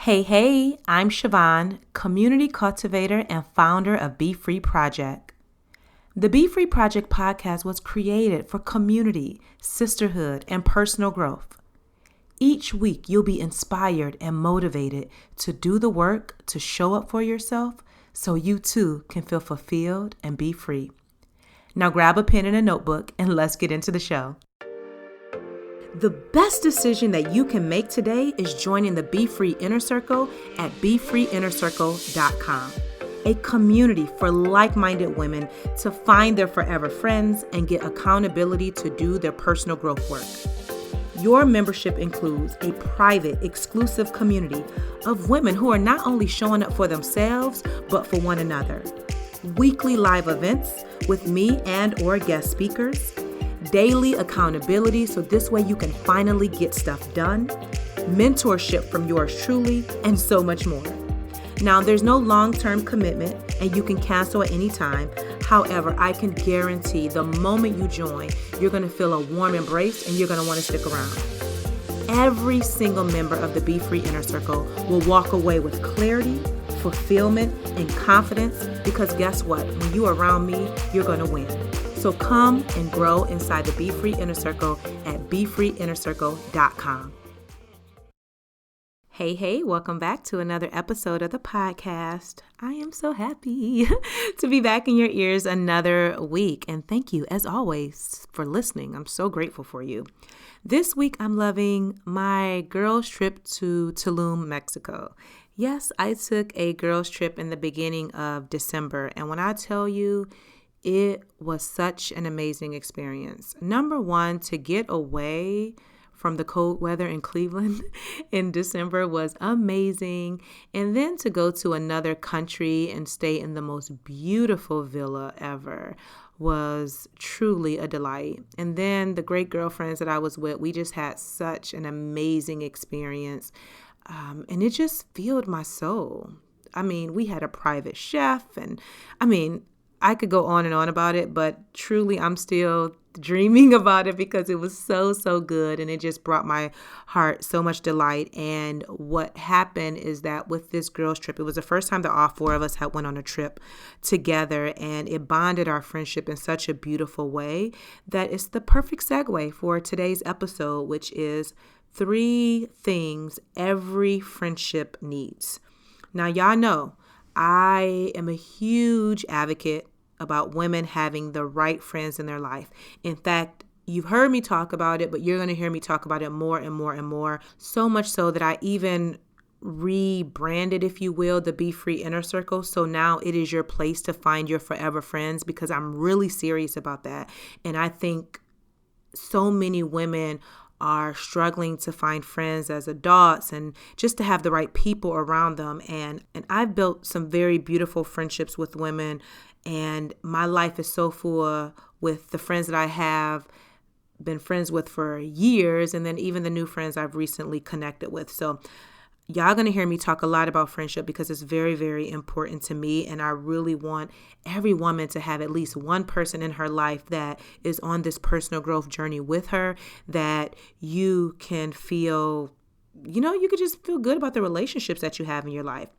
Hey, I'm Siobhan, community cultivator and founder of BEFREE Project. The BEFREE Project podcast was created for community, sisterhood, and personal growth. Each week, you'll be inspired and motivated to do the work to show up for yourself so you too can feel fulfilled and be free. Now grab a pen and a notebook and let's get into the show. The best decision that you can make today is joining the BEFREE Inner Circle at BEFREEInnerCircle.com, a community for like-minded women to find their forever friends and get accountability to do their personal growth work. Your membership includes a private, exclusive community of women who are not only showing up for themselves, but for one another. Weekly live events with me and or guest speakers. Daily accountability, so this way you can finally get stuff done, mentorship from yours truly, and so much more. Now, there's no long-term commitment and you can cancel at any time. However, I can guarantee the moment you join, you're going to feel a warm embrace and you're going to want to stick around. Every single member of the BEFREE Inner Circle will walk away with clarity, fulfillment, and confidence because guess what? When you're around me, you're going to win. So come and grow inside the BEFREE Inner Circle at BEFREEInnerCircle.com. Hey, welcome back to another episode of the podcast. I am so happy to be back in your ears another week. And thank you, as always, for listening. I'm so grateful for you. This week, I'm loving my girls' trip to Tulum, Mexico. Yes, I took a girls' trip in the beginning of December. And when I tell you, it was such an amazing experience. Number one, to get away from the cold weather in Cleveland in December was amazing. And then to go to another country and stay in the most beautiful villa ever was truly a delight. And then the great girlfriends that I was with, we just had such an amazing experience. And it just filled my soul. I mean, we had a private chef and I could go on and on about it, but truly I'm still dreaming about it because it was so good and it just brought my heart so much delight. And what happened is that with this girls trip, it was the first time that all four of us had went on a trip together, and it bonded our friendship in such a beautiful way that it's the perfect segue for today's episode, which is 3 things every friendship needs. Now, y'all know I am a huge advocate about women having the right friends in their life. In fact, you've heard me talk about it, but you're going to hear me talk about it more and more. So much so that I even rebranded, if you will, the BEFREE Inner Circle. So now it is your place to find your forever friends because I'm really serious about that. And I think so many women are struggling to find friends as adults and just to have the right people around them. And I've built some very beautiful friendships with women, and my life is so full with the friends that I have been friends with for years, and then even the new friends I've recently connected with. So y'all going to hear me talk a lot about friendship because it's very, very important to me. And I really want every woman to have at least one person in her life that is on this personal growth journey with her, that you can feel, you could just feel good about the relationships that you have in your life.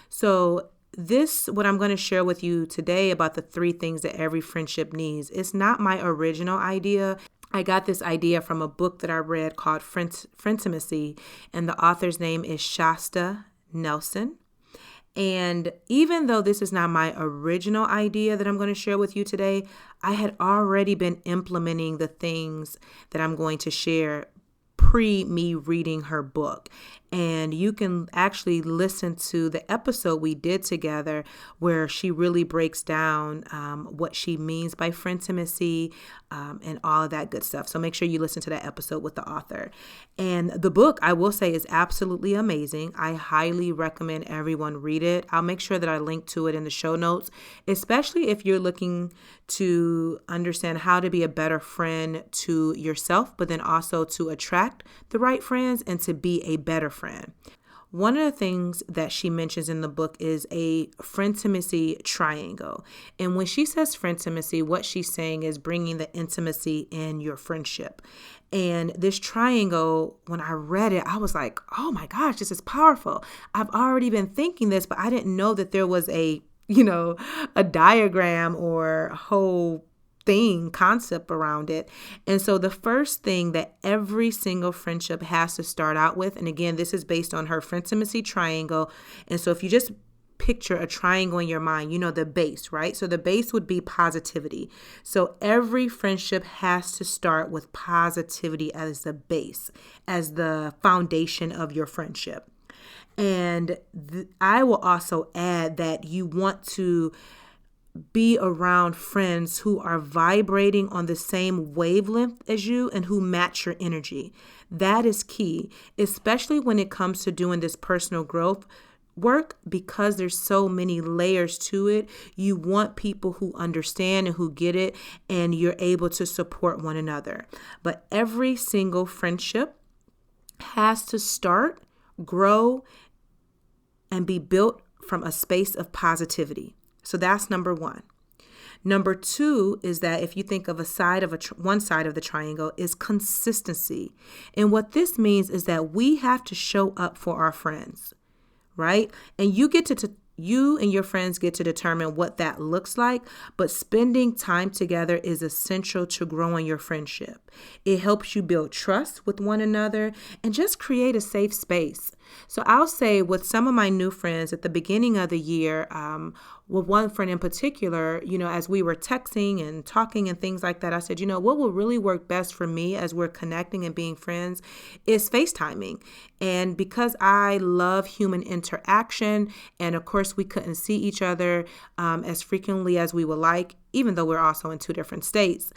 So what I'm going to share with you today about the 3 things that every friendship needs, it's not my original idea. I got this idea from a book that I read called Frientimacy, and the author's name is Shasta Nelson. And even though this is not my original idea that I'm going to share with you today, I had already been implementing the things that I'm going to share pre me reading her book. And you can actually listen to the episode we did together where she really breaks down what she means by frientimacy and all of that good stuff. So make sure you listen to that episode with the author. And the book, I will say, is absolutely amazing. I highly recommend everyone read it. I'll make sure that I link to it in the show notes, especially if you're looking to understand how to be a better friend to yourself, but then also to attract the right friends and to be a better friend. One of the things that she mentions in the book is a frientimacy triangle. And when she says frientimacy, what she's saying is bringing the intimacy in your friendship. And this triangle, when I read it, I was like, oh my gosh, this is powerful. I've already been thinking this, but I didn't know that there was a diagram or a whole concept around it. And so the first thing that every single friendship has to start out with, and again, this is based on her frientimacy triangle. And so if you just picture a triangle in your mind, the base, right? So the base would be positivity. So every friendship has to start with positivity as the base, as the foundation of your friendship. And I will also add that you want to be around friends who are vibrating on the same wavelength as you and who match your energy. That is key, especially when it comes to doing this personal growth work, because there's so many layers to it. You want people who understand and who get it, and you're able to support one another. But every single friendship has to start, grow, and be built from a space of positivity. So that's number one. Number two is that if you think of one side of the triangle is consistency. And what this means is that we have to show up for our friends, right? And you and your friends get to determine what that looks like, but spending time together is essential to growing your friendship. It helps you build trust with one another and just create a safe space. So I'll say with some of my new friends at the beginning of the year, with one friend in particular, as we were texting and talking and things like that, I said, what will really work best for me as we're connecting and being friends is FaceTiming. And because I love human interaction, and of course we couldn't see each other as frequently as we would like, even though we're also in two different states,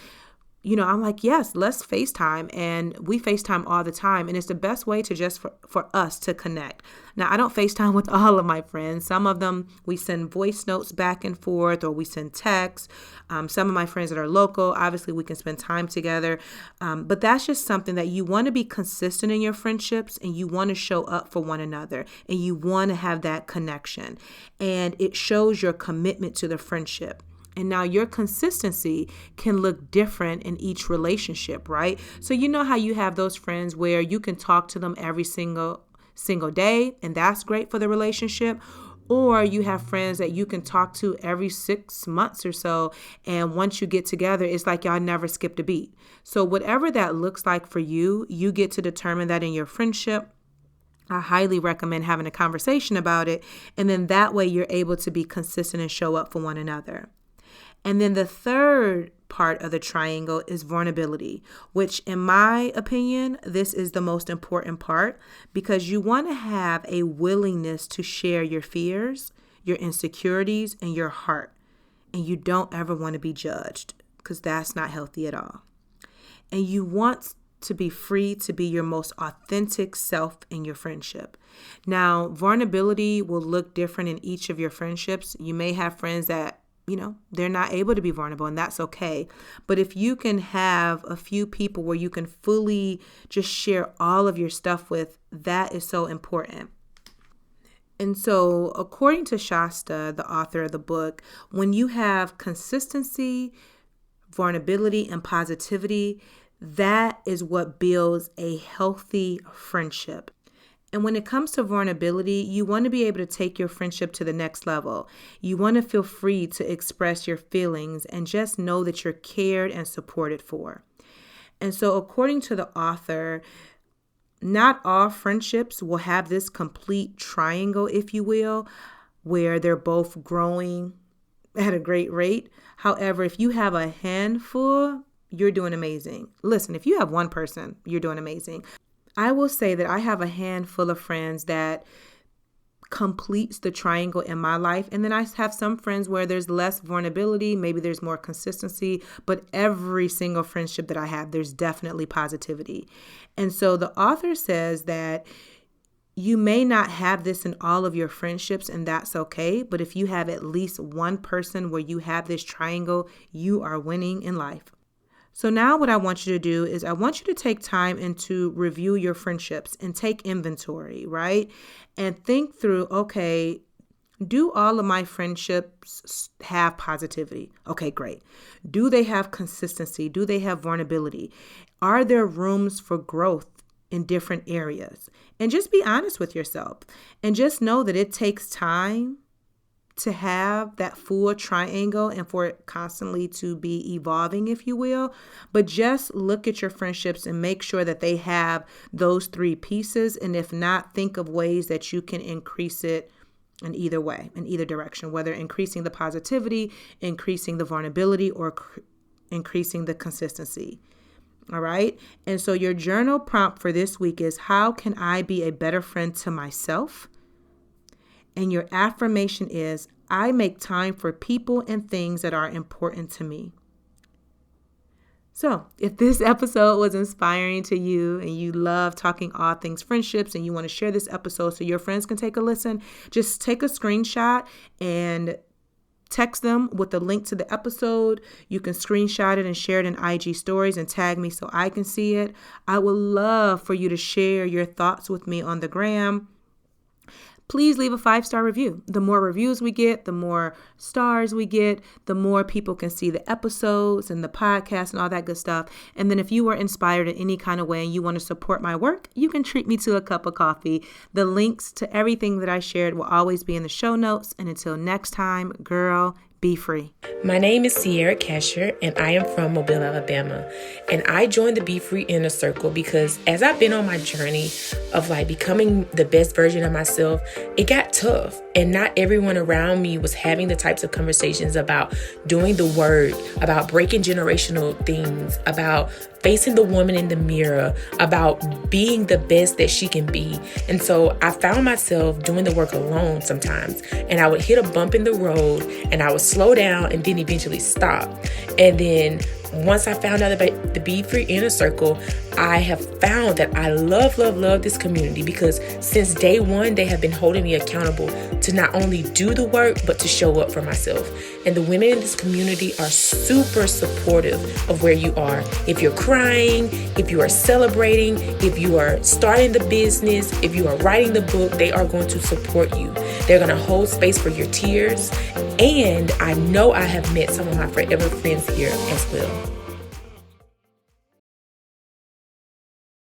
I'm like, yes, let's FaceTime. And we FaceTime all the time. And it's the best way to just for us to connect. Now, I don't FaceTime with all of my friends. Some of them, we send voice notes back and forth, or we send texts. Some of my friends that are local, obviously we can spend time together. But that's just something that you want to be consistent in your friendships, and you want to show up for one another, and you want to have that connection. And it shows your commitment to the friendship. And now your consistency can look different in each relationship, right? So how you have those friends where you can talk to them every single day, and that's great for the relationship. Or you have friends that you can talk to every 6 months or so, and once you get together, it's like y'all never skipped a beat. So whatever that looks like for you, you get to determine that in your friendship. I highly recommend having a conversation about it, and then that way you're able to be consistent and show up for one another. And then the third part of the triangle is vulnerability, which in my opinion, this is the most important part, because you want to have a willingness to share your fears, your insecurities, and your heart. And you don't ever want to be judged, because that's not healthy at all. And you want to be free to be your most authentic self in your friendship. Now, vulnerability will look different in each of your friendships. You may have friends that they're not able to be vulnerable, and that's okay. But if you can have a few people where you can fully just share all of your stuff with, that is so important. And so according to Shasta, the author of the book, when you have consistency, vulnerability, and positivity, that is what builds a healthy friendship. And when it comes to vulnerability, you want to be able to take your friendship to the next level. You want to feel free to express your feelings and just know that you're cared and supported for. And so according to the author, not all friendships will have this complete triangle, if you will, where they're both growing at a great rate. However, if you have a handful, you're doing amazing. Listen, if you have one person, you're doing amazing. I will say that I have a handful of friends that completes the triangle in my life. And then I have some friends where there's less vulnerability, maybe there's more consistency, but every single friendship that I have, there's definitely positivity. And so the author says that you may not have this in all of your friendships, and that's okay. But if you have at least one person where you have this triangle, you are winning in life. So now what I want you to do is I want you to take time and to review your friendships and take inventory, right? And think through, okay, do all of my friendships have positivity? Okay, great. Do they have consistency? Do they have vulnerability? Are there rooms for growth in different areas? And just be honest with yourself and just know that it takes time to have that full triangle and for it constantly to be evolving, if you will. But just look at your friendships and make sure that they have those three pieces. And if not, think of ways that you can increase it in either way, in either direction, whether increasing the positivity, increasing the vulnerability, or increasing the consistency. All right. And so your journal prompt for this week is, how can I be a better friend to myself? And your affirmation is, I make time for people and things that are important to me. So if this episode was inspiring to you and you love talking all things friendships and you want to share this episode so your friends can take a listen, just take a screenshot and text them with the link to the episode. You can screenshot it and share it in IG stories and tag me so I can see it. I would love for you to share your thoughts with me on the gram. Please leave a 5-star review. The more reviews we get, the more stars we get, the more people can see the episodes and the podcast and all that good stuff. And then if you were inspired in any kind of way and you want to support my work, you can treat me to a cup of coffee. The links to everything that I shared will always be in the show notes. And until next time, girl, be free. My name is Sierra Casher, and I am from Mobile, Alabama. And I joined the BEFREE Inner Circle because as I've been on my journey of becoming the best version of myself, it got tough. And not everyone around me was having the types of conversations about doing the word, about breaking generational things, about facing the woman in the mirror, about being the best that she can be. And so I found myself doing the work alone sometimes. And I would hit a bump in the road and I would slow down and then eventually stop. And then once I found out about the BEFREE Inner Circle, I have found that I love this community because since day one, they have been holding me accountable to not only do the work, but to show up for myself. And the women in this community are super supportive of where you are. If you're crying, if you are celebrating, if you are starting the business, if you are writing the book, they are going to support you. They're going to hold space for your tears. And I know I have met some of my forever friends here as well.